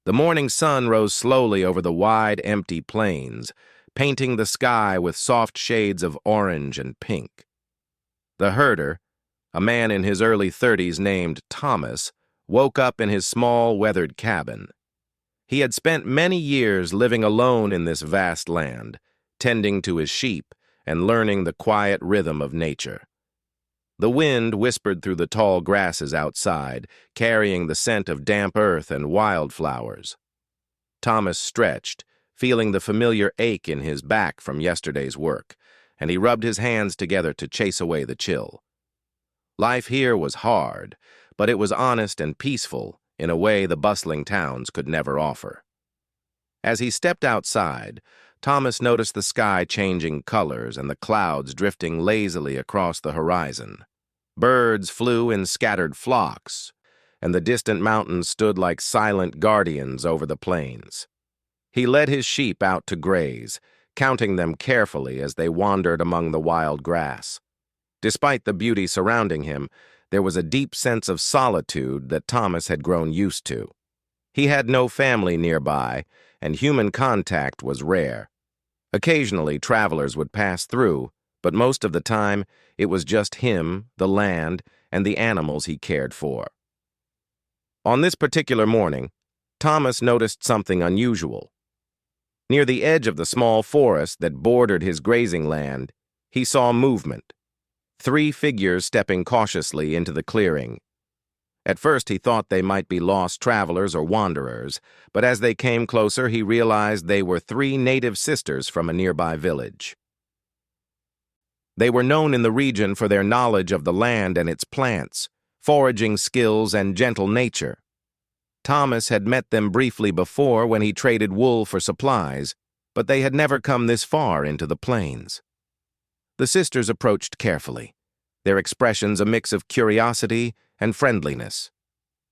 The morning sun rose slowly over the wide, empty plains, painting the sky with soft shades of orange and pink. The herder, a man in his early 30s named Thomas, woke up in his small, weathered cabin. He had spent many years living alone in this vast land, tending to his sheep and learning the quiet rhythm of nature. The wind whispered through the tall grasses outside, carrying the scent of damp earth and wildflowers. Thomas stretched, feeling the familiar ache in his back from yesterday's work, and he rubbed his hands together to chase away the chill. Life here was hard, but it was honest and peaceful in a way the bustling towns could never offer. As he stepped outside, Thomas noticed the sky changing colors and the clouds drifting lazily across the horizon. Birds flew in scattered flocks, and the distant mountains stood like silent guardians over the plains. He led his sheep out to graze, counting them carefully as they wandered among the wild grass. Despite the beauty surrounding him, there was a deep sense of solitude that Thomas had grown used to. He had no family nearby, and human contact was rare. Occasionally, travelers would pass through, but most of the time, it was just him, the land, and the animals he cared for. On this particular morning, Thomas noticed something unusual. Near the edge of the small forest that bordered his grazing land, he saw movement. 3 figures stepping cautiously into the clearing. At first he thought they might be lost travelers or wanderers, but as they came closer he realized they were 3 native sisters from a nearby village. They were known in the region for their knowledge of the land and its plants, foraging skills, and gentle nature. Thomas had met them briefly before when he traded wool for supplies, but they had never come this far into the plains. The sisters approached carefully, their expressions a mix of curiosity and friendliness.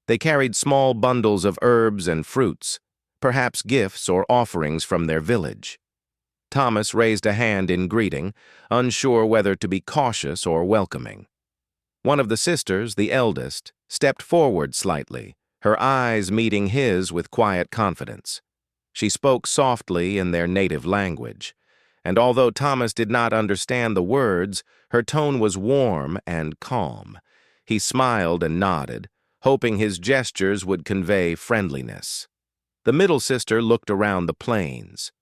They carried small bundles of herbs and fruits, perhaps gifts or offerings from their village. Thomas raised a hand in greeting, unsure whether to be cautious or welcoming. One of the sisters, the eldest, stepped forward slightly, her eyes meeting his with quiet confidence. She spoke softly in their native language, and although Thomas did not understand the words, her tone was warm and calm. He smiled and nodded, hoping his gestures would convey friendliness. The middle sister looked around the plains,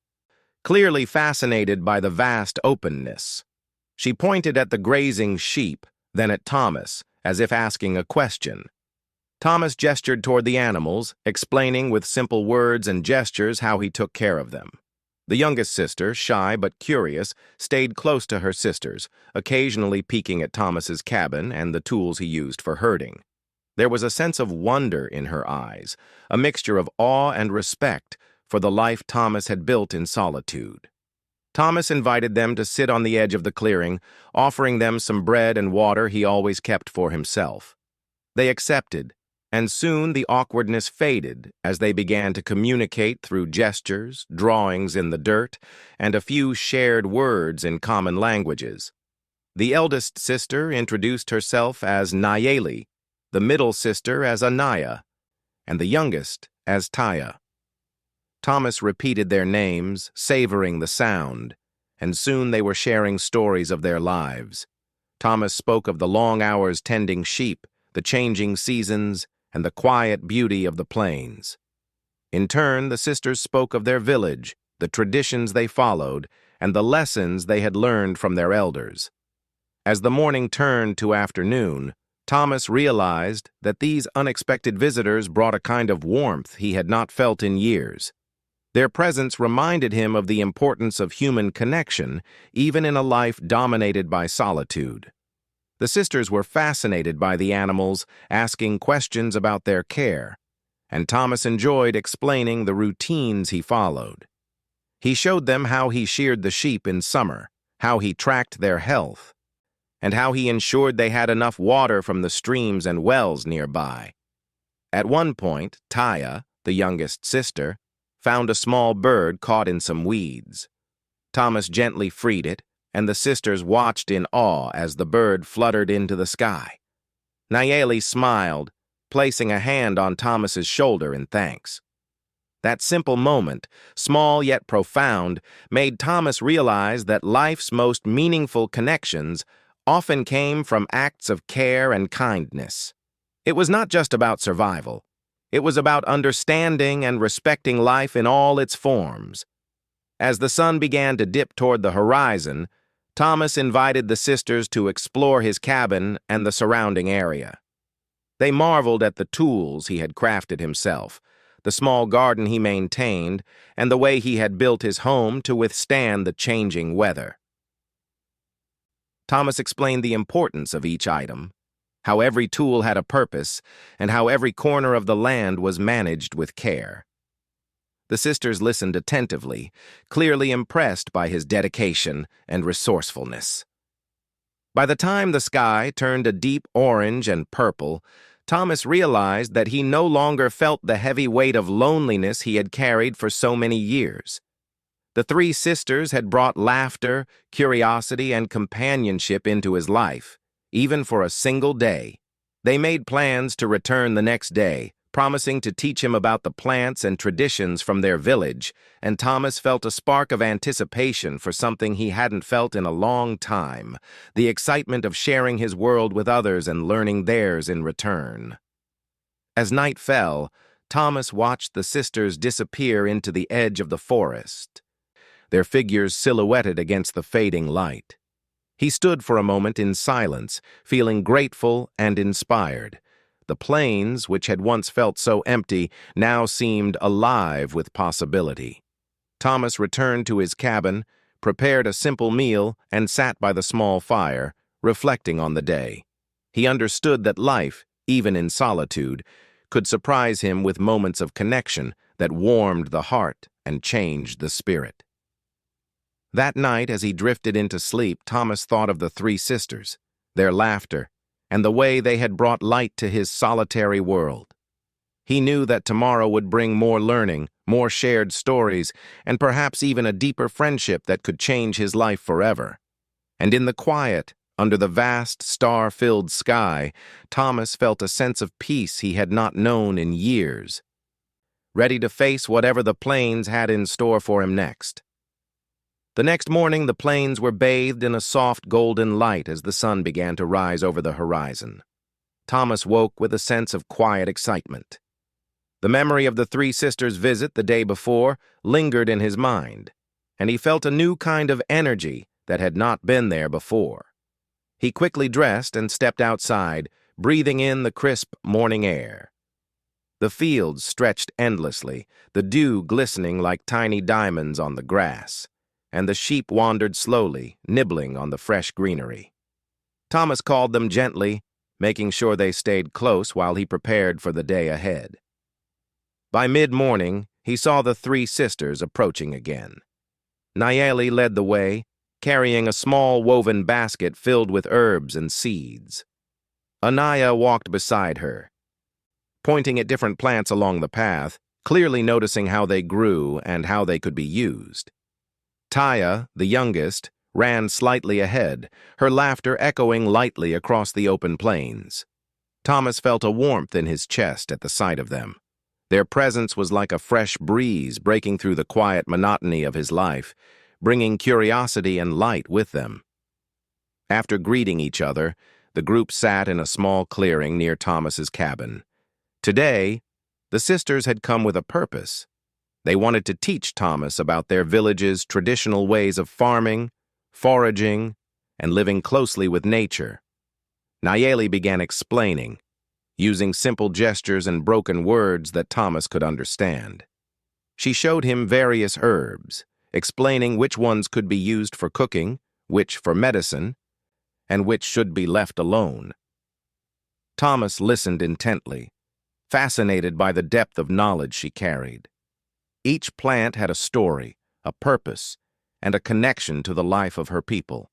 clearly fascinated by the vast openness. She pointed at the grazing sheep, then at Thomas, as if asking a question. Thomas gestured toward the animals, explaining with simple words and gestures how he took care of them. The youngest sister, shy but curious, stayed close to her sisters, occasionally peeking at Thomas's cabin and the tools he used for herding. There was a sense of wonder in her eyes, a mixture of awe and respect for the life Thomas had built in solitude. Thomas invited them to sit on the edge of the clearing, offering them some bread and water he always kept for himself. They accepted, and soon the awkwardness faded as they began to communicate through gestures, drawings in the dirt, and a few shared words in common languages. The eldest sister introduced herself as Nayeli, the middle sister as Anaya, and the youngest as Taya. Thomas repeated their names, savoring the sound, and soon they were sharing stories of their lives. Thomas spoke of the long hours tending sheep, the changing seasons, and the quiet beauty of the plains. In turn, the sisters spoke of their village, the traditions they followed, and the lessons they had learned from their elders. As the morning turned to afternoon, Thomas realized that these unexpected visitors brought a kind of warmth he had not felt in years. Their presence reminded him of the importance of human connection, even in a life dominated by solitude. The sisters were fascinated by the animals, asking questions about their care, and Thomas enjoyed explaining the routines he followed. He showed them how he sheared the sheep in summer, how he tracked their health, and how he ensured they had enough water from the streams and wells nearby. At one point, Taya, the youngest sister, found a small bird caught in some weeds. Thomas gently freed it, and the sisters watched in awe as the bird fluttered into the sky. Nayeli smiled, placing a hand on Thomas's shoulder in thanks. That simple moment, small yet profound, made Thomas realize that life's most meaningful connections often came from acts of care and kindness. It was not just about survival. It was about understanding and respecting life in all its forms. As the sun began to dip toward the horizon, Thomas invited the sisters to explore his cabin and the surrounding area. They marveled at the tools he had crafted himself, the small garden he maintained, and the way he had built his home to withstand the changing weather. Thomas explained the importance of each item, how every tool had a purpose, and how every corner of the land was managed with care. The sisters listened attentively, clearly impressed by his dedication and resourcefulness. By the time the sky turned a deep orange and purple, Thomas realized that he no longer felt the heavy weight of loneliness he had carried for so many years. The three sisters had brought laughter, curiosity, and companionship into his life, even for a single day. They made plans to return the next day, promising to teach him about the plants and traditions from their village, and Thomas felt a spark of anticipation for something he hadn't felt in a long time, the excitement of sharing his world with others and learning theirs in return. As night fell, Thomas watched the sisters disappear into the edge of the forest, their figures silhouetted against the fading light. He stood for a moment in silence, feeling grateful and inspired. The plains, which had once felt so empty, now seemed alive with possibility. Thomas returned to his cabin, prepared a simple meal, and sat by the small fire, reflecting on the day. He understood that life, even in solitude, could surprise him with moments of connection that warmed the heart and changed the spirit. That night, as he drifted into sleep, Thomas thought of the three sisters, their laughter, and the way they had brought light to his solitary world. He knew that tomorrow would bring more learning, more shared stories, and perhaps even a deeper friendship that could change his life forever. And in the quiet, under the vast, star-filled sky, Thomas felt a sense of peace he had not known in years, ready to face whatever the plains had in store for him next. The next morning, the plains were bathed in a soft golden light as the sun began to rise over the horizon. Thomas woke with a sense of quiet excitement. The memory of the three sisters' visit the day before lingered in his mind, and he felt a new kind of energy that had not been there before. He quickly dressed and stepped outside, breathing in the crisp morning air. The fields stretched endlessly, the dew glistening like tiny diamonds on the grass, and the sheep wandered slowly, nibbling on the fresh greenery. Thomas called them gently, making sure they stayed close while he prepared for the day ahead. By mid-morning, he saw the three sisters approaching again. Nayeli led the way, carrying a small woven basket filled with herbs and seeds. Anaya walked beside her, pointing at different plants along the path, clearly noticing how they grew and how they could be used. Taya, the youngest, ran slightly ahead, her laughter echoing lightly across the open plains. Thomas felt a warmth in his chest at the sight of them. Their presence was like a fresh breeze breaking through the quiet monotony of his life, bringing curiosity and light with them. After greeting each other, the group sat in a small clearing near Thomas's cabin. Today, the sisters had come with a purpose. They wanted to teach Thomas about their village's traditional ways of farming, foraging, and living closely with nature. Nayeli began explaining, using simple gestures and broken words that Thomas could understand. She showed him various herbs, explaining which ones could be used for cooking, which for medicine, and which should be left alone. Thomas listened intently, fascinated by the depth of knowledge she carried. Each plant had a story, a purpose, and a connection to the life of her people.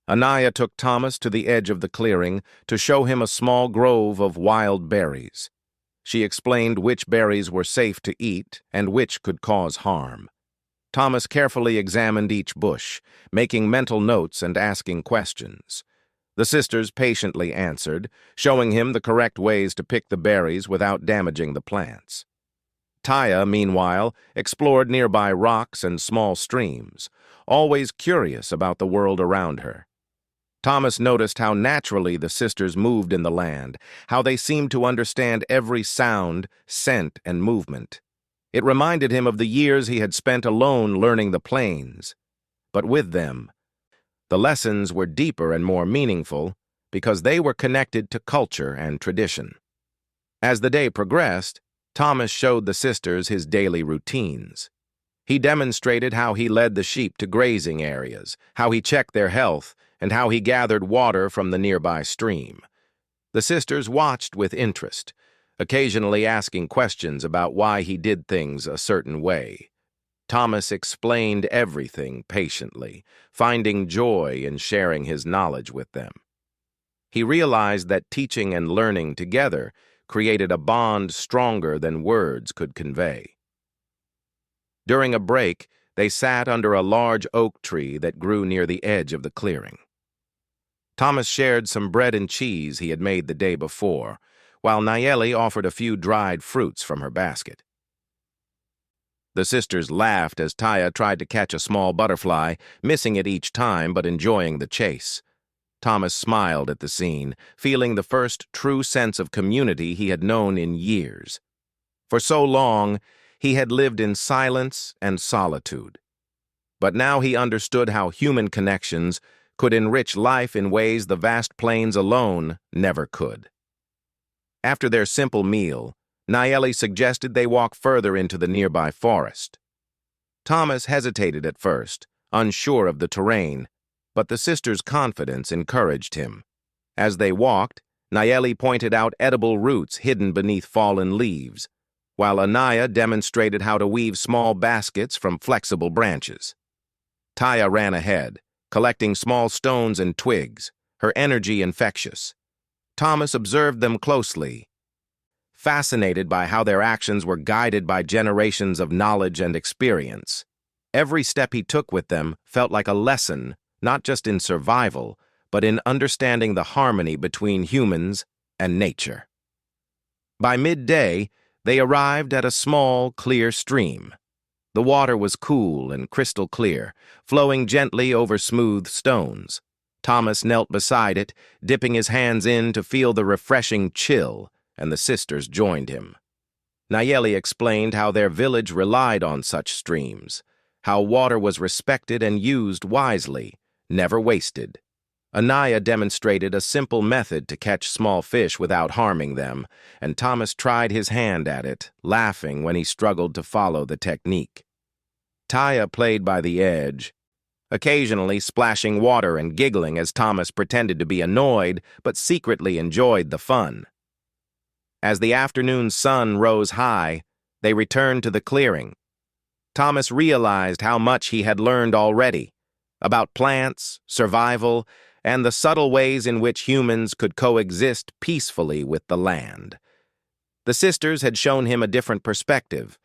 Anaya took Thomas to the edge of the clearing to show him a small grove of wild berries. She explained which berries were safe to eat and which could cause harm. Thomas carefully examined each bush, making mental notes and asking questions. The sisters patiently answered, showing him the correct ways to pick the berries without damaging the plants. Taya, meanwhile, explored nearby rocks and small streams, always curious about the world around her. Thomas noticed how naturally the sisters moved in the land, how they seemed to understand every sound, scent, and movement. It reminded him of the years he had spent alone learning the plains. But with them, the lessons were deeper and more meaningful because they were connected to culture and tradition. As the day progressed, Thomas showed the sisters his daily routines. He demonstrated how he led the sheep to grazing areas, how he checked their health, and how he gathered water from the nearby stream. The sisters watched with interest, occasionally asking questions about why he did things a certain way. Thomas explained everything patiently, finding joy in sharing his knowledge with them. He realized that teaching and learning together created a bond stronger than words could convey. During a break, they sat under a large oak tree that grew near the edge of the clearing. Thomas shared some bread and cheese he had made the day before, while Nayeli offered a few dried fruits from her basket. The sisters laughed as Taya tried to catch a small butterfly, missing it each time but enjoying the chase. Thomas smiled at the scene, feeling the first true sense of community he had known in years. For so long, he had lived in silence and solitude. But now he understood how human connections could enrich life in ways the vast plains alone never could. After their simple meal, Nayeli suggested they walk further into the nearby forest. Thomas hesitated at first, unsure of the terrain, but the sisters' confidence encouraged him. As they walked, Nayeli pointed out edible roots hidden beneath fallen leaves, while Anaya demonstrated how to weave small baskets from flexible branches. Taya ran ahead, collecting small stones and twigs, her energy infectious. Thomas observed them closely, fascinated by how their actions were guided by generations of knowledge and experience. Every step he took with them felt like a lesson, not just in survival, but in understanding the harmony between humans and nature. By midday, they arrived at a small, clear stream. The water was cool and crystal clear, flowing gently over smooth stones. Thomas knelt beside it, dipping his hands in to feel the refreshing chill, and the sisters joined him. Nayeli explained how their village relied on such streams, how water was respected and used wisely, never wasted. Anaya demonstrated a simple method to catch small fish without harming them, and Thomas tried his hand at it, laughing when he struggled to follow the technique. Taya played by the edge, occasionally splashing water and giggling as Thomas pretended to be annoyed but secretly enjoyed the fun. As the afternoon sun rose high, they returned to the clearing. Thomas realized how much he had learned already, about plants, survival, and the subtle ways in which humans could coexist peacefully with the land. The sisters had shown him a different perspective,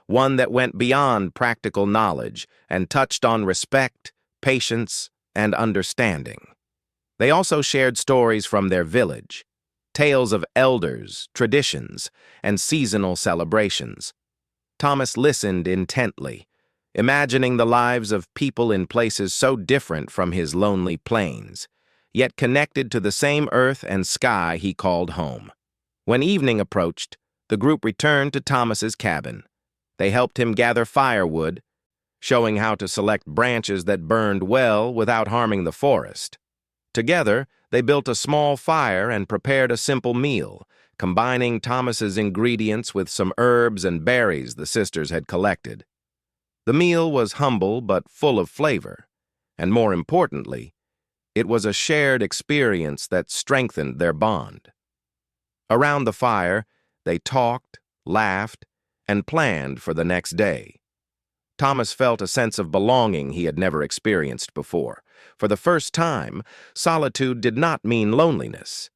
one that went beyond practical knowledge and touched on respect, patience, and understanding. They also shared stories from their village, tales of elders, traditions, and seasonal celebrations. Thomas listened intently, imagining the lives of people in places so different from his lonely plains, yet connected to the same earth and sky he called home. When evening approached, the group returned to Thomas's cabin. They helped him gather firewood, showing how to select branches that burned well without harming the forest. Together, they built a small fire and prepared a simple meal, combining Thomas's ingredients with some herbs and berries the sisters had collected. The meal was humble but full of flavor, and more importantly, it was a shared experience that strengthened their bond. Around the fire, they talked, laughed, and planned for the next day. Thomas felt a sense of belonging he had never experienced before. For the first time, solitude did not mean loneliness.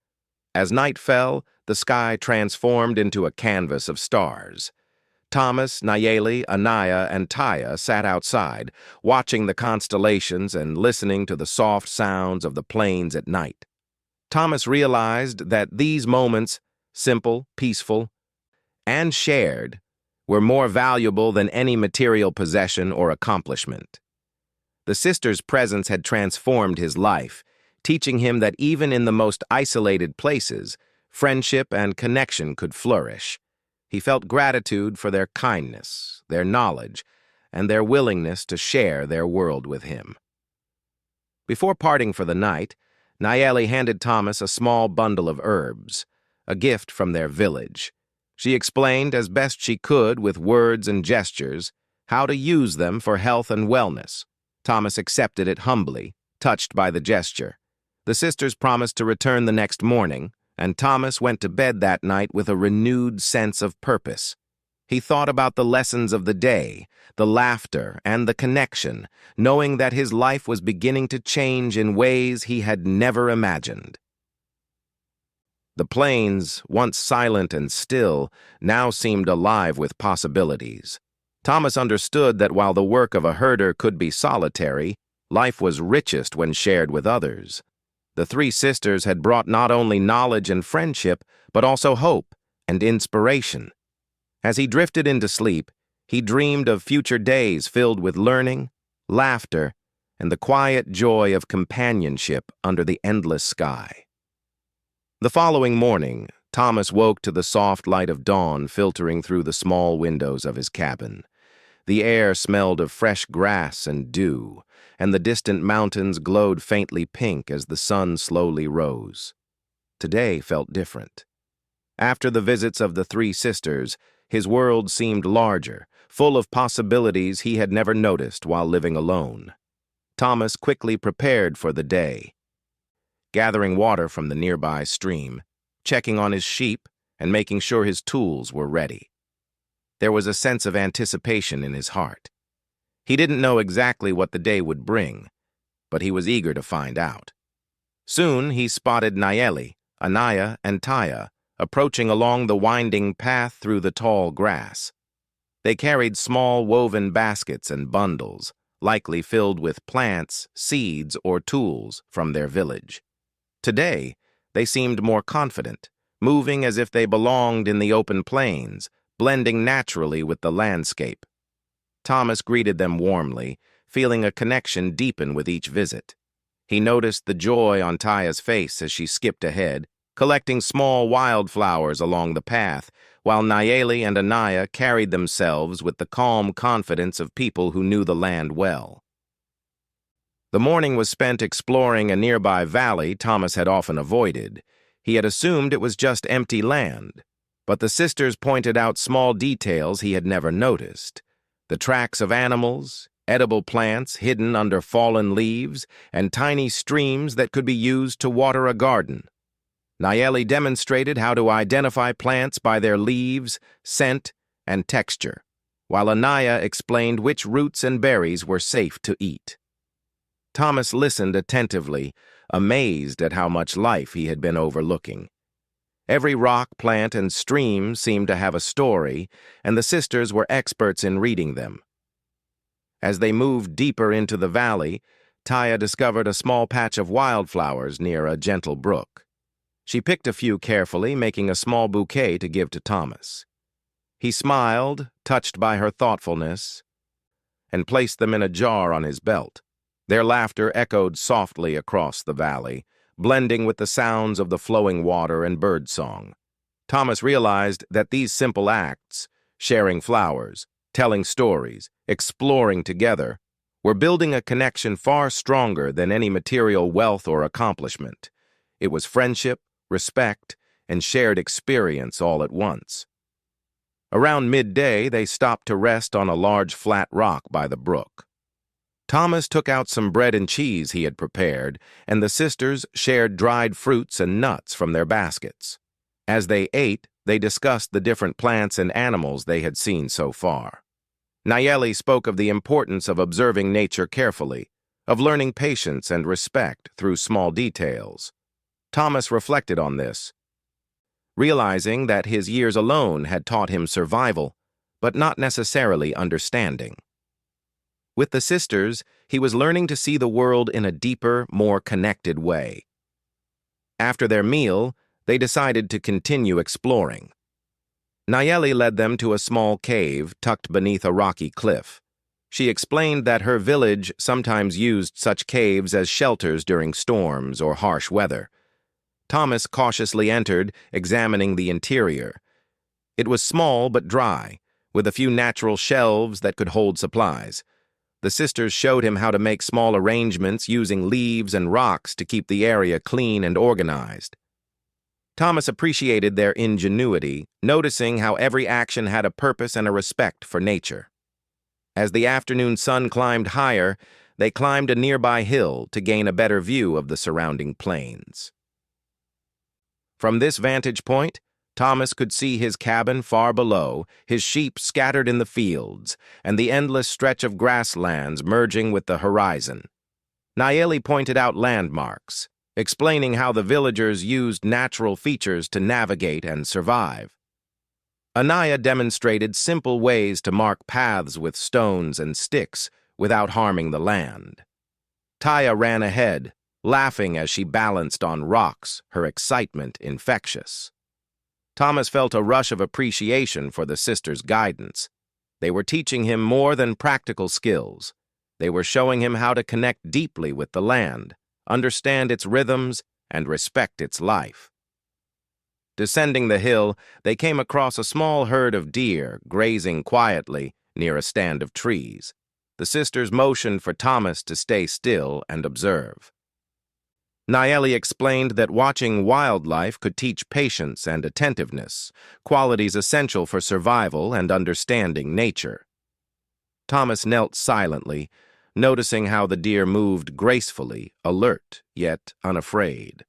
As night fell, the sky transformed into a canvas of stars. Thomas, Nayeli, Anaya, and Taya sat outside, watching the constellations and listening to the soft sounds of the plains at night. Thomas realized that these moments, simple, peaceful, and shared, were more valuable than any material possession or accomplishment. The sister's presence had transformed his life, teaching him that even in the most isolated places, friendship and connection could flourish. He felt gratitude for their kindness, their knowledge, and their willingness to share their world with him. Before parting for the night, Nayeli handed Thomas a small bundle of herbs, a gift from their village. She explained as best she could with words and gestures how to use them for health and wellness. Thomas accepted it humbly, touched by the gesture. The sisters promised to return the next morning, and Thomas went to bed that night with a renewed sense of purpose. He thought about the lessons of the day, the laughter, and the connection, knowing that his life was beginning to change in ways he had never imagined. The plains, once silent and still, now seemed alive with possibilities. Thomas understood that while the work of a herder could be solitary, life was richest when shared with others. The three sisters had brought not only knowledge and friendship, but also hope and inspiration. As he drifted into sleep, he dreamed of future days filled with learning, laughter, and the quiet joy of companionship under the endless sky. The following morning, Thomas woke to the soft light of dawn filtering through the small windows of his cabin. The air smelled of fresh grass and dew, and the distant mountains glowed faintly pink as the sun slowly rose. Today felt different. After the visits of the three sisters, his world seemed larger, full of possibilities he had never noticed while living alone. Thomas quickly prepared for the day, gathering water from the nearby stream, checking on his sheep, and making sure his tools were ready. There was a sense of anticipation in his heart. He didn't know exactly what the day would bring, but he was eager to find out. Soon he spotted Nayeli, Anaya, and Taya approaching along the winding path through the tall grass. They carried small woven baskets and bundles, likely filled with plants, seeds, or tools from their village. Today, they seemed more confident, moving as if they belonged in the open plains, blending naturally with the landscape. Thomas greeted them warmly, feeling a connection deepen with each visit. He noticed the joy on Taya's face as she skipped ahead, collecting small wildflowers along the path, while Nayeli and Anaya carried themselves with the calm confidence of people who knew the land well. The morning was spent exploring a nearby valley Thomas had often avoided. He had assumed it was just empty land, but the sisters pointed out small details he had never noticed. The tracks of animals, edible plants hidden under fallen leaves, and tiny streams that could be used to water a garden. Nayeli demonstrated how to identify plants by their leaves, scent, and texture, while Anaya explained which roots and berries were safe to eat. Thomas listened attentively, amazed at how much life he had been overlooking. Every rock, plant, and stream seemed to have a story, and the sisters were experts in reading them. As they moved deeper into the valley, Taya discovered a small patch of wildflowers near a gentle brook. She picked a few carefully, making a small bouquet to give to Thomas. He smiled, touched by her thoughtfulness, and placed them in a jar on his belt. Their laughter echoed softly across the valley, blending with the sounds of the flowing water and birdsong. Thomas realized that these simple acts, sharing flowers, telling stories, exploring together, were building a connection far stronger than any material wealth or accomplishment. It was friendship, respect, and shared experience all at once. Around midday, they stopped to rest on a large flat rock by the brook. Thomas took out some bread and cheese he had prepared, and the sisters shared dried fruits and nuts from their baskets. As they ate, they discussed the different plants and animals they had seen so far. Nayeli spoke of the importance of observing nature carefully, of learning patience and respect through small details. Thomas reflected on this, realizing that his years alone had taught him survival, but not necessarily understanding. With the sisters, he was learning to see the world in a deeper, more connected way. After their meal, they decided to continue exploring. Nayeli led them to a small cave tucked beneath a rocky cliff. She explained that her village sometimes used such caves as shelters during storms or harsh weather. Thomas cautiously entered, examining the interior. It was small but dry, with a few natural shelves that could hold supplies. The sisters showed him how to make small arrangements using leaves and rocks to keep the area clean and organized. Thomas appreciated their ingenuity, noticing how every action had a purpose and a respect for nature. As the afternoon sun climbed higher, they climbed a nearby hill to gain a better view of the surrounding plains. From this vantage point, Thomas could see his cabin far below, his sheep scattered in the fields, and the endless stretch of grasslands merging with the horizon. Nayeli pointed out landmarks, explaining how the villagers used natural features to navigate and survive. Anaya demonstrated simple ways to mark paths with stones and sticks without harming the land. Taya ran ahead, laughing as she balanced on rocks, her excitement infectious. Thomas felt a rush of appreciation for the sisters' guidance. They were teaching him more than practical skills. They were showing him how to connect deeply with the land, understand its rhythms, and respect its life. Descending the hill, they came across a small herd of deer grazing quietly near a stand of trees. The sisters motioned for Thomas to stay still and observe. Nayeli explained that watching wildlife could teach patience and attentiveness, qualities essential for survival and understanding nature. Thomas knelt silently, noticing how the deer moved gracefully, alert, yet unafraid.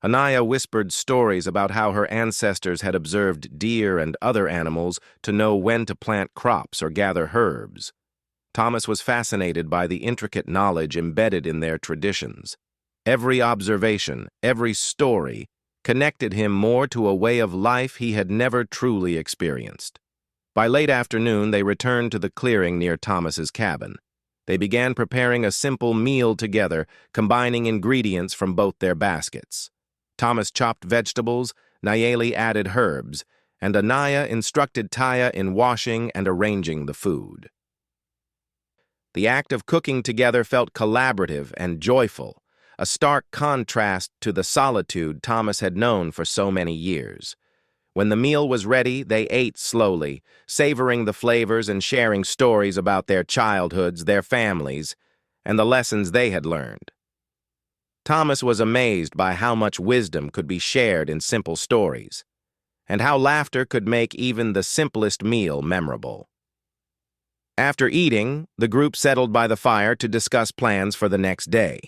Anaya whispered stories about how her ancestors had observed deer and other animals to know when to plant crops or gather herbs. Thomas was fascinated by the intricate knowledge embedded in their traditions. Every observation, every story, connected him more to a way of life he had never truly experienced. By late afternoon, they returned to the clearing near Thomas's cabin. They began preparing a simple meal together, combining ingredients from both their baskets. Thomas chopped vegetables, Nayeli added herbs, and Anaya instructed Taya in washing and arranging the food. The act of cooking together felt collaborative and joyful, a stark contrast to the solitude Thomas had known for so many years. When the meal was ready, they ate slowly, savoring the flavors and sharing stories about their childhoods, their families, and the lessons they had learned. Thomas was amazed by how much wisdom could be shared in simple stories, and how laughter could make even the simplest meal memorable. After eating, the group settled by the fire to discuss plans for the next day.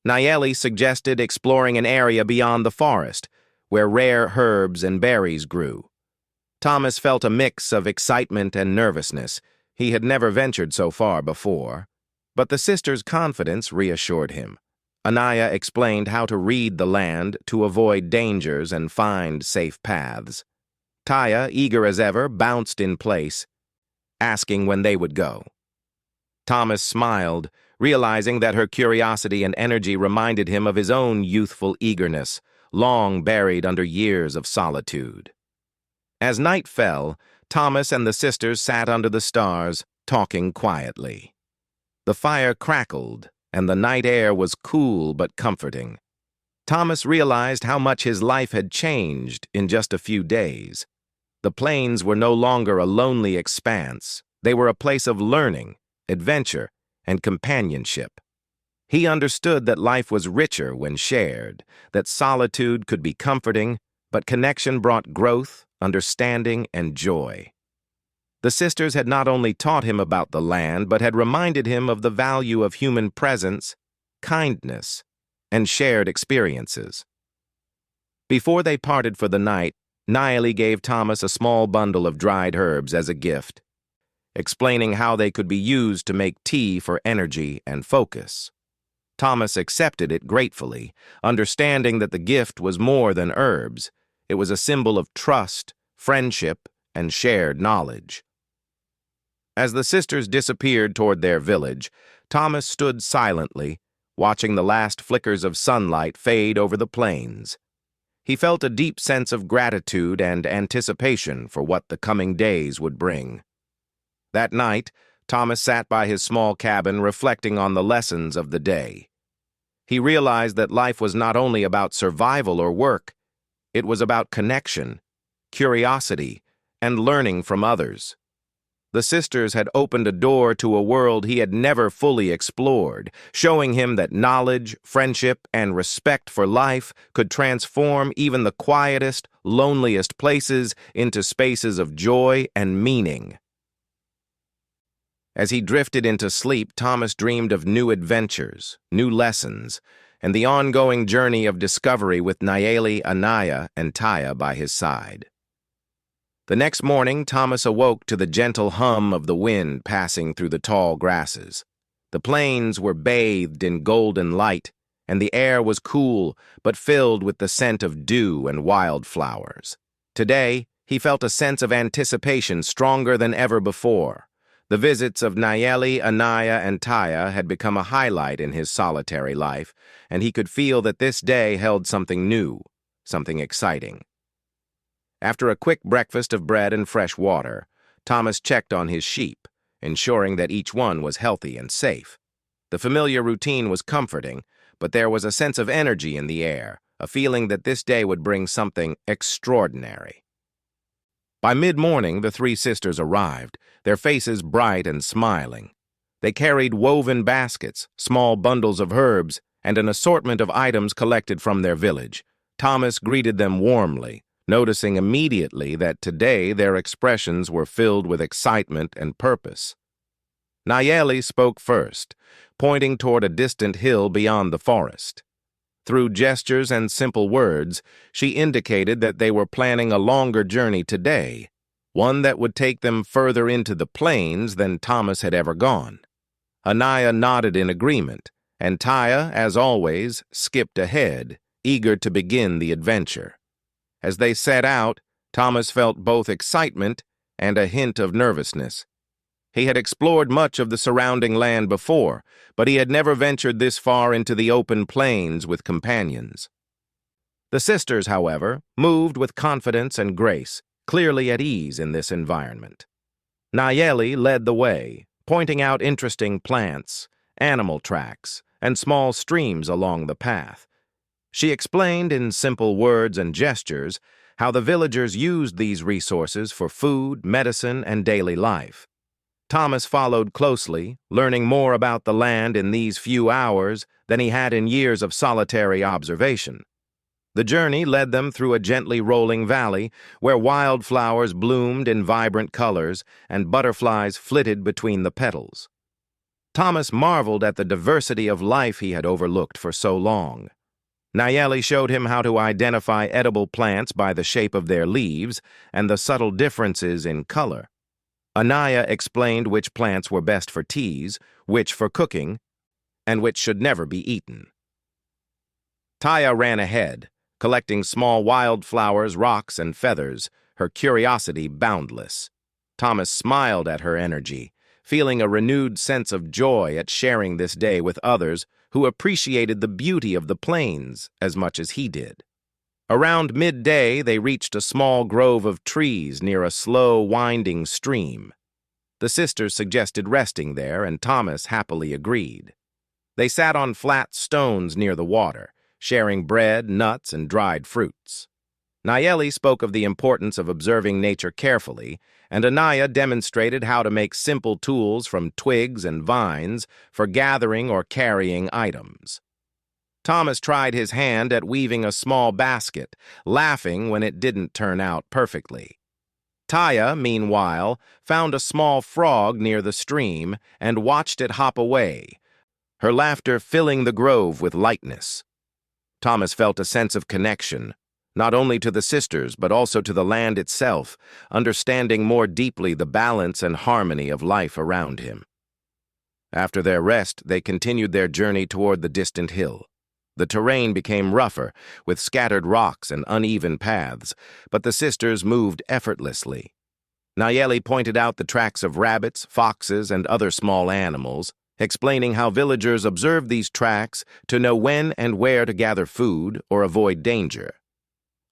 Nayeli suggested exploring an area beyond the forest, where rare herbs and berries grew. Thomas felt a mix of excitement and nervousness. He had never ventured so far before, but the sisters' confidence reassured him. Anaya explained how to read the land to avoid dangers and find safe paths. Taya, eager as ever, bounced in place, asking when they would go. Thomas smiled, realizing that her curiosity and energy reminded him of his own youthful eagerness, long buried under years of solitude. As night fell, Thomas and the sisters sat under the stars, talking quietly. The fire crackled, and the night air was cool but comforting. Thomas realized how much his life had changed in just a few days. The plains were no longer a lonely expanse. They were a place of learning, adventure, and companionship. He understood that life was richer when shared, that solitude could be comforting, but connection brought growth, understanding, and joy. The sisters had not only taught him about the land, but had reminded him of the value of human presence, kindness, and shared experiences. Before they parted for the night, Nayeli gave Thomas a small bundle of dried herbs as a gift, explaining how they could be used to make tea for energy and focus. Thomas accepted it gratefully, understanding that the gift was more than herbs. It was a symbol of trust, friendship, and shared knowledge. As the sisters disappeared toward their village, Thomas stood silently, watching the last flickers of sunlight fade over the plains. He felt a deep sense of gratitude and anticipation for what the coming days would bring. That night, Thomas sat by his small cabin reflecting on the lessons of the day. He realized that life was not only about survival or work, it was about connection, curiosity, and learning from others. The sisters had opened a door to a world he had never fully explored, showing him that knowledge, friendship, and respect for life could transform even the quietest, loneliest places into spaces of joy and meaning. As he drifted into sleep, Thomas dreamed of new adventures, new lessons, and the ongoing journey of discovery with Nayeli, Anaya, and Taya by his side. The next morning, Thomas awoke to the gentle hum of the wind passing through the tall grasses. The plains were bathed in golden light, and the air was cool but filled with the scent of dew and wildflowers. Today, he felt a sense of anticipation stronger than ever before. The visits of Nayeli, Anaya, and Taya had become a highlight in his solitary life, and he could feel that this day held something new, something exciting. After a quick breakfast of bread and fresh water, Thomas checked on his sheep, ensuring that each one was healthy and safe. The familiar routine was comforting, but there was a sense of energy in the air, a feeling that this day would bring something extraordinary. By mid-morning, the three sisters arrived, their faces bright and smiling. They carried woven baskets, small bundles of herbs, and an assortment of items collected from their village. Thomas greeted them warmly, noticing immediately that today their expressions were filled with excitement and purpose. Nayeli spoke first, pointing toward a distant hill beyond the forest. Through gestures and simple words, she indicated that they were planning a longer journey today, one that would take them further into the plains than Thomas had ever gone. Anaya nodded in agreement, and Taya, as always, skipped ahead, eager to begin the adventure. As they set out, Thomas felt both excitement and a hint of nervousness. He had explored much of the surrounding land before, but he had never ventured this far into the open plains with companions. The sisters, however, moved with confidence and grace, clearly at ease in this environment. Nayeli led the way, pointing out interesting plants, animal tracks, and small streams along the path. She explained in simple words and gestures how the villagers used these resources for food, medicine, and daily life. Thomas followed closely, learning more about the land in these few hours than he had in years of solitary observation. The journey led them through a gently rolling valley where wildflowers bloomed in vibrant colors and butterflies flitted between the petals. Thomas marveled at the diversity of life he had overlooked for so long. Nayeli showed him how to identify edible plants by the shape of their leaves and the subtle differences in color. Anaya explained which plants were best for teas, which for cooking, and which should never be eaten. Taya ran ahead, collecting small wildflowers, rocks, and feathers, her curiosity boundless. Thomas smiled at her energy, feeling a renewed sense of joy at sharing this day with others who appreciated the beauty of the plains as much as he did. Around midday, they reached a small grove of trees near a slow, winding stream. The sisters suggested resting there, and Thomas happily agreed. They sat on flat stones near the water, sharing bread, nuts, and dried fruits. Nayeli spoke of the importance of observing nature carefully, and Anaya demonstrated how to make simple tools from twigs and vines for gathering or carrying items. Thomas tried his hand at weaving a small basket, laughing when it didn't turn out perfectly. Taya, meanwhile, found a small frog near the stream and watched it hop away, her laughter filling the grove with lightness. Thomas felt a sense of connection, not only to the sisters but also to the land itself, understanding more deeply the balance and harmony of life around him. After their rest, they continued their journey toward the distant hill. The terrain became rougher, with scattered rocks and uneven paths, but the sisters moved effortlessly. Nayeli pointed out the tracks of rabbits, foxes, and other small animals, explaining how villagers observed these tracks to know when and where to gather food or avoid danger.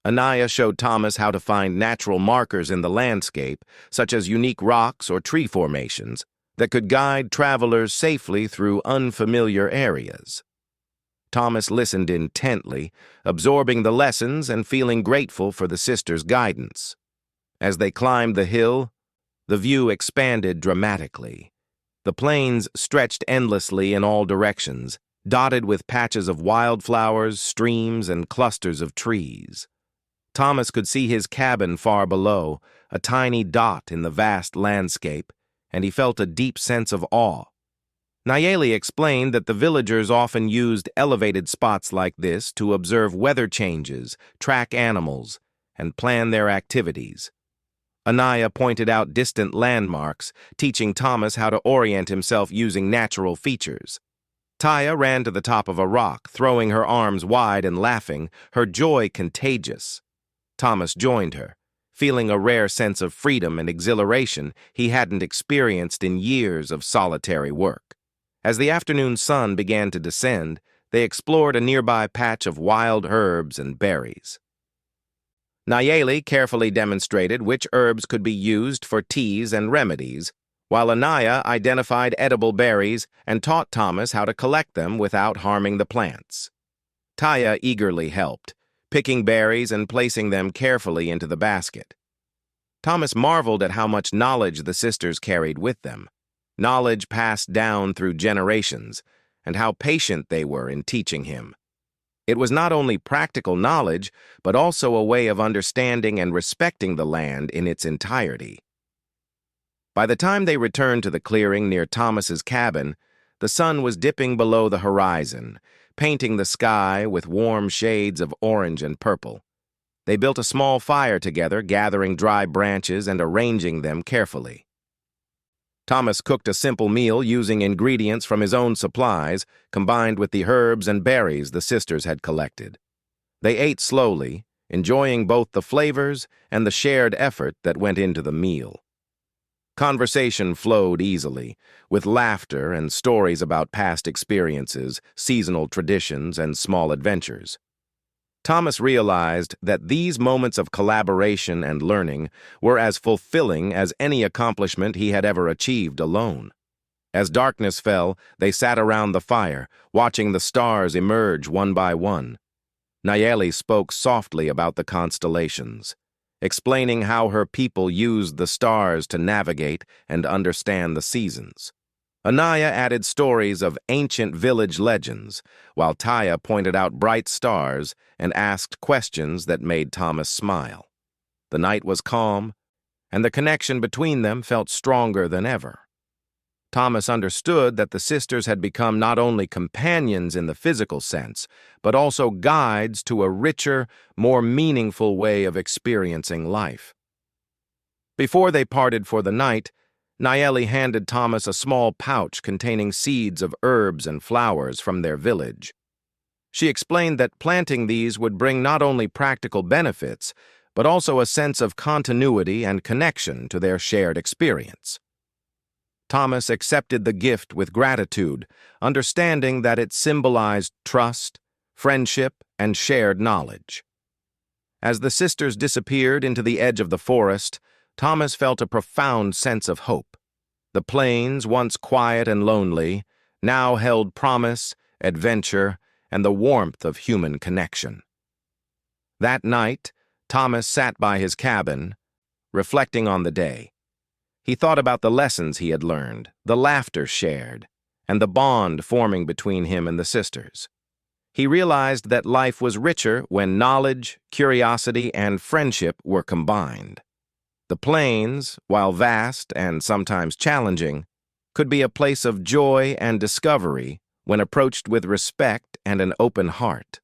Anaya showed Thomas how to find natural markers in the landscape, such as unique rocks or tree formations, that could guide travelers safely through unfamiliar areas. Thomas listened intently, absorbing the lessons and feeling grateful for the sisters' guidance. As they climbed the hill, the view expanded dramatically. The plains stretched endlessly in all directions, dotted with patches of wildflowers, streams, and clusters of trees. Thomas could see his cabin far below, a tiny dot in the vast landscape, and he felt a deep sense of awe. Nayeli explained that the villagers often used elevated spots like this to observe weather changes, track animals, and plan their activities. Anaya pointed out distant landmarks, teaching Thomas how to orient himself using natural features. Taya ran to the top of a rock, throwing her arms wide and laughing, her joy contagious. Thomas joined her, feeling a rare sense of freedom and exhilaration he hadn't experienced in years of solitary work. As the afternoon sun began to descend, they explored a nearby patch of wild herbs and berries. Nayeli carefully demonstrated which herbs could be used for teas and remedies, while Anaya identified edible berries and taught Thomas how to collect them without harming the plants. Taya eagerly helped, picking berries and placing them carefully into the basket. Thomas marveled at how much knowledge the sisters carried with them, knowledge passed down through generations, and how patient they were in teaching him. It was not only practical knowledge, but also a way of understanding and respecting the land in its entirety. By the time they returned to the clearing near Thomas's cabin, the sun was dipping below the horizon, painting the sky with warm shades of orange and purple. They built a small fire together, gathering dry branches and arranging them carefully. Thomas cooked a simple meal using ingredients from his own supplies, combined with the herbs and berries the sisters had collected. They ate slowly, enjoying both the flavors and the shared effort that went into the meal. Conversation flowed easily, with laughter and stories about past experiences, seasonal traditions, and small adventures. Thomas realized that these moments of collaboration and learning were as fulfilling as any accomplishment he had ever achieved alone. As darkness fell, they sat around the fire, watching the stars emerge one by one. Nayeli spoke softly about the constellations, explaining how her people used the stars to navigate and understand the seasons. Anaya added stories of ancient village legends, while Taya pointed out bright stars and asked questions that made Thomas smile. The night was calm, and the connection between them felt stronger than ever. Thomas understood that the sisters had become not only companions in the physical sense, but also guides to a richer, more meaningful way of experiencing life. Before they parted for the night, Nayeli handed Thomas a small pouch containing seeds of herbs and flowers from their village. She explained that planting these would bring not only practical benefits, but also a sense of continuity and connection to their shared experience. Thomas accepted the gift with gratitude, understanding that it symbolized trust, friendship, and shared knowledge. As the sisters disappeared into the edge of the forest, Thomas felt a profound sense of hope. The plains, once quiet and lonely, now held promise, adventure, and the warmth of human connection. That night, Thomas sat by his cabin, reflecting on the day. He thought about the lessons he had learned, the laughter shared, and the bond forming between him and the sisters. He realized that life was richer when knowledge, curiosity, and friendship were combined. The plains, while vast and sometimes challenging, could be a place of joy and discovery when approached with respect and an open heart.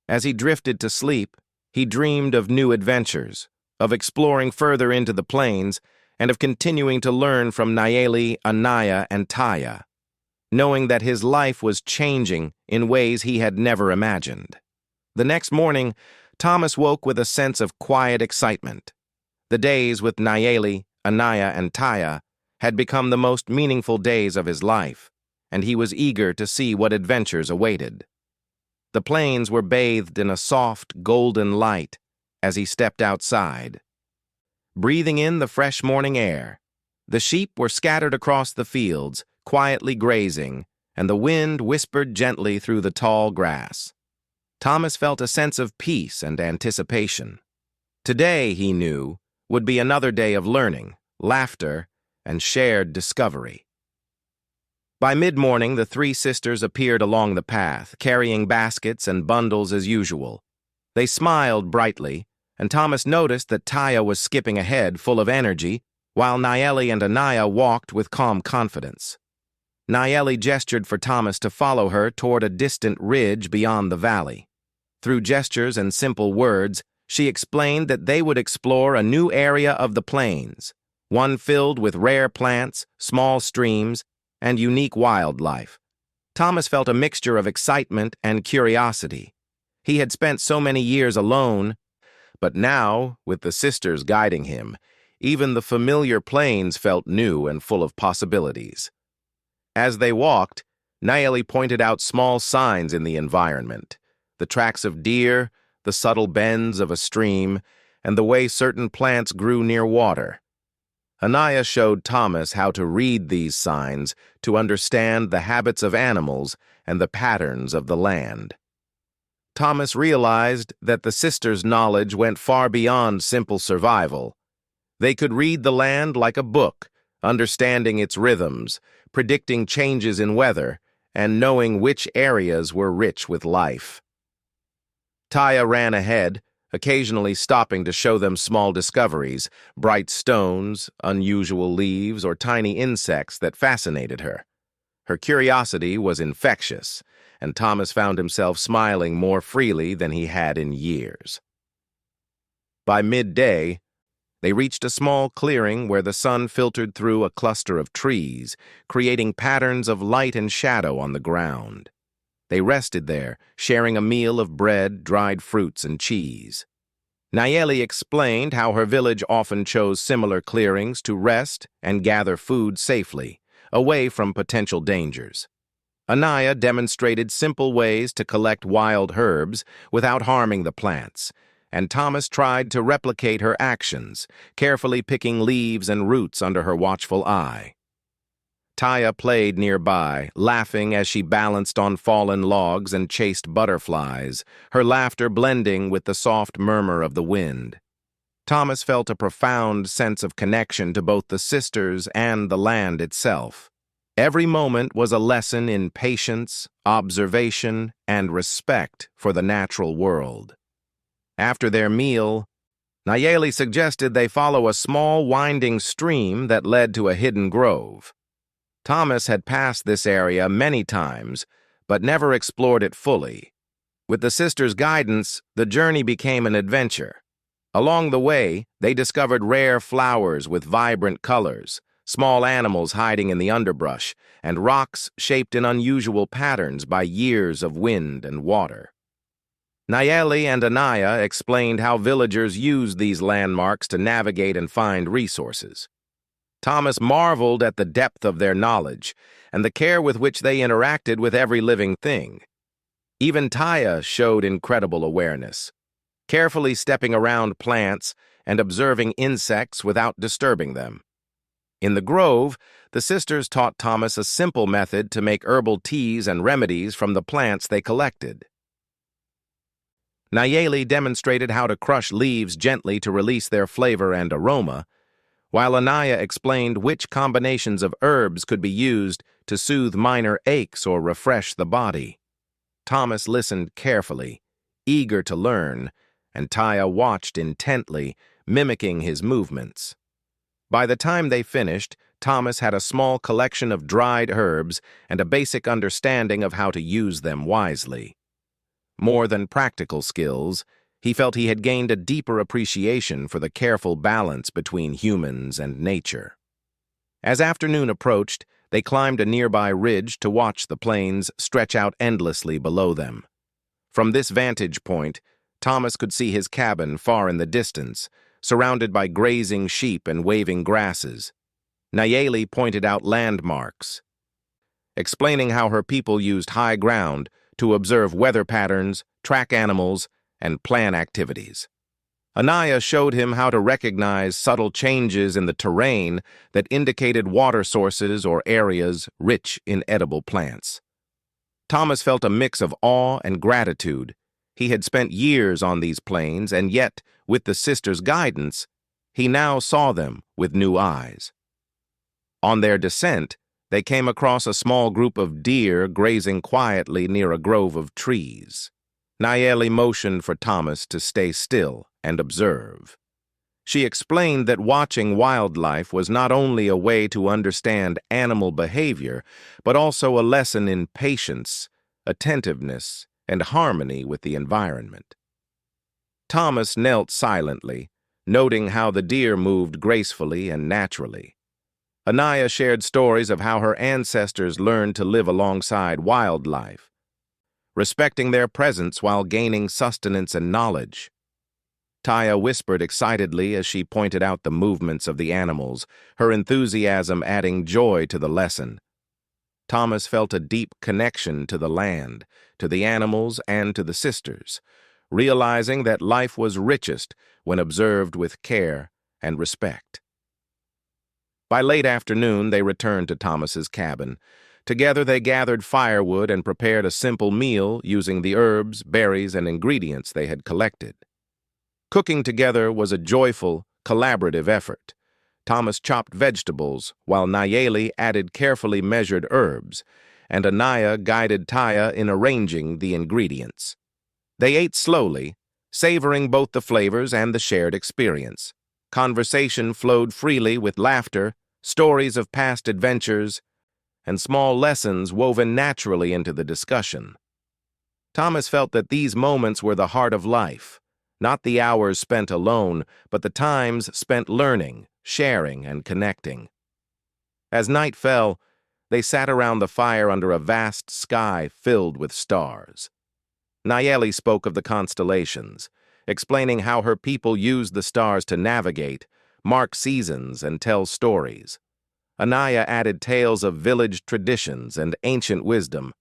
As he drifted to sleep, he dreamed of new adventures, of exploring further into the plains, and of continuing to learn from Nayeli, Anaya, and Taya, knowing that his life was changing in ways he had never imagined. The next morning, Thomas woke with a sense of quiet excitement. The days with Nayeli, Anaya, and Taya had become the most meaningful days of his life, and he was eager to see what adventures awaited. The plains were bathed in a soft, golden light, as he stepped outside, breathing in the fresh morning air. The sheep were scattered across the fields, quietly grazing, and the wind whispered gently through the tall grass. Thomas felt a sense of peace and anticipation. Today, he knew, would be another day of learning, laughter, and shared discovery. By mid-morning, the three sisters appeared along the path, carrying baskets and bundles as usual. They smiled brightly, and Thomas noticed that Taya was skipping ahead, full of energy, while Nayeli and Anaya walked with calm confidence. Nayeli gestured for Thomas to follow her toward a distant ridge beyond the valley. Through gestures and simple words, she explained that they would explore a new area of the plains, one filled with rare plants, small streams, and unique wildlife. Thomas felt a mixture of excitement and curiosity. He had spent so many years alone, but now, with the sisters guiding him, even the familiar plains felt new and full of possibilities. As they walked, Nayeli pointed out small signs in the environment, the tracks of deer, the subtle bends of a stream, and the way certain plants grew near water. Anaya showed Thomas how to read these signs to understand the habits of animals and the patterns of the land. Thomas realized that the sisters' knowledge went far beyond simple survival. They could read the land like a book, understanding its rhythms, predicting changes in weather, and knowing which areas were rich with life. Taya ran ahead, occasionally stopping to show them small discoveries, bright stones, unusual leaves, or tiny insects that fascinated her. Her curiosity was infectious, and Thomas found himself smiling more freely than he had in years. By midday, they reached a small clearing where the sun filtered through a cluster of trees, creating patterns of light and shadow on the ground. They rested there, sharing a meal of bread, dried fruits, and cheese. Nayeli explained how her village often chose similar clearings to rest and gather food safely, away from potential dangers. Anaya demonstrated simple ways to collect wild herbs without harming the plants, and Thomas tried to replicate her actions, carefully picking leaves and roots under her watchful eye. Taya played nearby, laughing as she balanced on fallen logs and chased butterflies, her laughter blending with the soft murmur of the wind. Thomas felt a profound sense of connection to both the sisters and the land itself. Every moment was a lesson in patience, observation, and respect for the natural world. After their meal, Nayeli suggested they follow a small winding stream that led to a hidden grove. Thomas had passed this area many times, but never explored it fully. With the sisters' guidance, the journey became an adventure. Along the way, they discovered rare flowers with vibrant colors, small animals hiding in the underbrush, and rocks shaped in unusual patterns by years of wind and water. Nayeli and Anaya explained how villagers used these landmarks to navigate and find resources. Thomas marveled at the depth of their knowledge and the care with which they interacted with every living thing. Even Taya showed incredible awareness, carefully stepping around plants and observing insects without disturbing them. In the grove, the sisters taught Thomas a simple method to make herbal teas and remedies from the plants they collected. Nayeli demonstrated how to crush leaves gently to release their flavor and aroma, while Anaya explained which combinations of herbs could be used to soothe minor aches or refresh the body. Thomas listened carefully, eager to learn, and Taya watched intently, mimicking his movements. By the time they finished, Thomas had a small collection of dried herbs and a basic understanding of how to use them wisely. More than practical skills, he felt he had gained a deeper appreciation for the careful balance between humans and nature. As afternoon approached, they climbed a nearby ridge to watch the plains stretch out endlessly below them. From this vantage point, Thomas could see his cabin far in the distance, surrounded by grazing sheep and waving grasses. Nayeli pointed out landmarks, explaining how her people used high ground to observe weather patterns, track animals, and plan activities. Anaya showed him how to recognize subtle changes in the terrain that indicated water sources or areas rich in edible plants. Thomas felt a mix of awe and gratitude. He had spent years on these plains, and yet, with the sisters' guidance, he now saw them with new eyes. On their descent, they came across a small group of deer grazing quietly near a grove of trees. Nayeli motioned for Thomas to stay still and observe. She explained that watching wildlife was not only a way to understand animal behavior, but also a lesson in patience, attentiveness, and harmony with the environment. Thomas knelt silently, noting how the deer moved gracefully and naturally. Anaya shared stories of how her ancestors learned to live alongside wildlife, respecting their presence while gaining sustenance and knowledge. Taya whispered excitedly as she pointed out the movements of the animals, her enthusiasm adding joy to the lesson. Thomas felt a deep connection to the land, to the animals, and to the sisters, realizing that life was richest when observed with care and respect. By late afternoon, they returned to Thomas's cabin. Together they gathered firewood and prepared a simple meal using the herbs, berries, and ingredients they had collected. Cooking together was a joyful, collaborative effort. Thomas chopped vegetables, while Nayeli added carefully measured herbs, and Anaya guided Taya in arranging the ingredients. They ate slowly, savoring both the flavors and the shared experience. Conversation flowed freely with laughter, stories of past adventures, and small lessons woven naturally into the discussion. Thomas felt that these moments were the heart of life, not the hours spent alone, but the times spent learning, sharing, and connecting. As night fell, they sat around the fire under a vast sky filled with stars. Nayeli spoke of the constellations, explaining how her people used the stars to navigate, mark seasons, and tell stories. Anaya added tales of village traditions and ancient wisdom,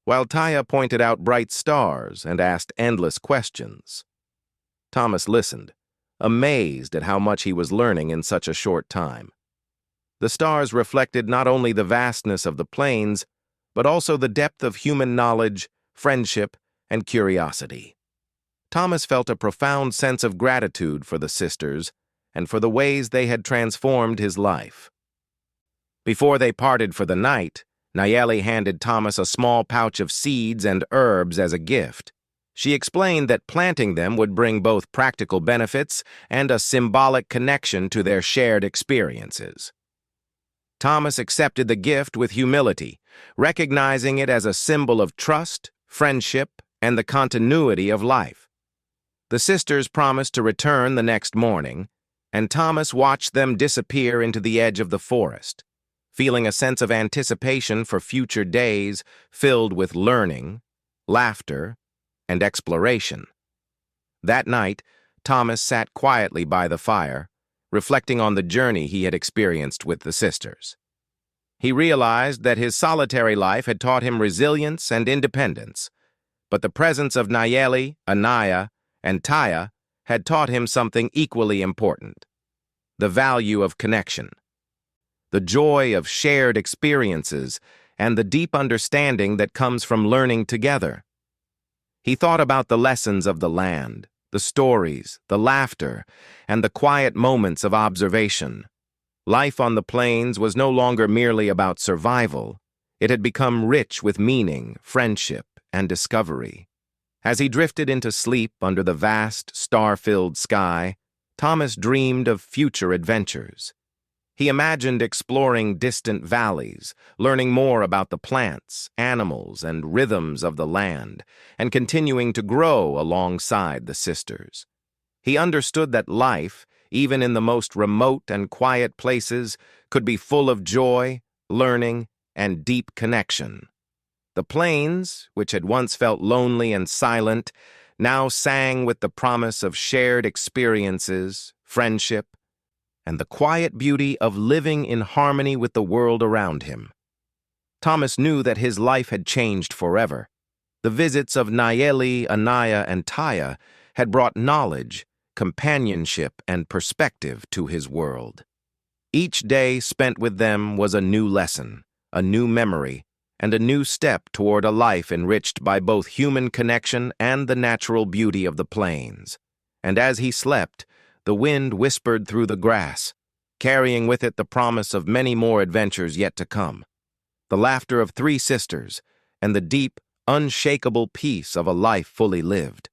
while Taya pointed out bright stars and asked endless questions. Thomas listened, amazed at how much he was learning in such a short time. The stars reflected not only the vastness of the plains, but also the depth of human knowledge, friendship, and curiosity. Thomas felt a profound sense of gratitude for the sisters and for the ways they had transformed his life. Before they parted for the night, Nayeli handed Thomas a small pouch of seeds and herbs as a gift. She explained that planting them would bring both practical benefits and a symbolic connection to their shared experiences. Thomas accepted the gift with humility, recognizing it as a symbol of trust, friendship, and the continuity of life. The sisters promised to return the next morning, and Thomas watched them disappear into the edge of the forest, feeling a sense of anticipation for future days filled with learning, laughter, and exploration. That night, Thomas sat quietly by the fire, reflecting on the journey he had experienced with the sisters. He realized that his solitary life had taught him resilience and independence, but the presence of Nayeli, Anaya, and Taya had taught him something equally important: the value of connection, the joy of shared experiences, and the deep understanding that comes from learning together. He thought about the lessons of the land, the stories, the laughter, and the quiet moments of observation. Life on the plains was no longer merely about survival. It had become rich with meaning, friendship, and discovery. As he drifted into sleep under the vast, star-filled sky, Thomas dreamed of future adventures. He imagined exploring distant valleys, learning more about the plants, animals, and rhythms of the land, and continuing to grow alongside the sisters. He understood that life, even in the most remote and quiet places, could be full of joy, learning, and deep connection. The plains, which had once felt lonely and silent, now sang with the promise of shared experiences, friendship, and the quiet beauty of living in harmony with the world around him. Thomas knew that his life had changed forever. The visits of Nayeli, Anaya, and Taya had brought knowledge, companionship and perspective to his world. Each day spent with them was a new lesson, a new memory, and a new step toward a life enriched by both human connection and the natural beauty of the plains. And as he slept, the wind whispered through the grass, carrying with it the promise of many more adventures yet to come, the laughter of three sisters, and the deep, unshakable peace of a life fully lived.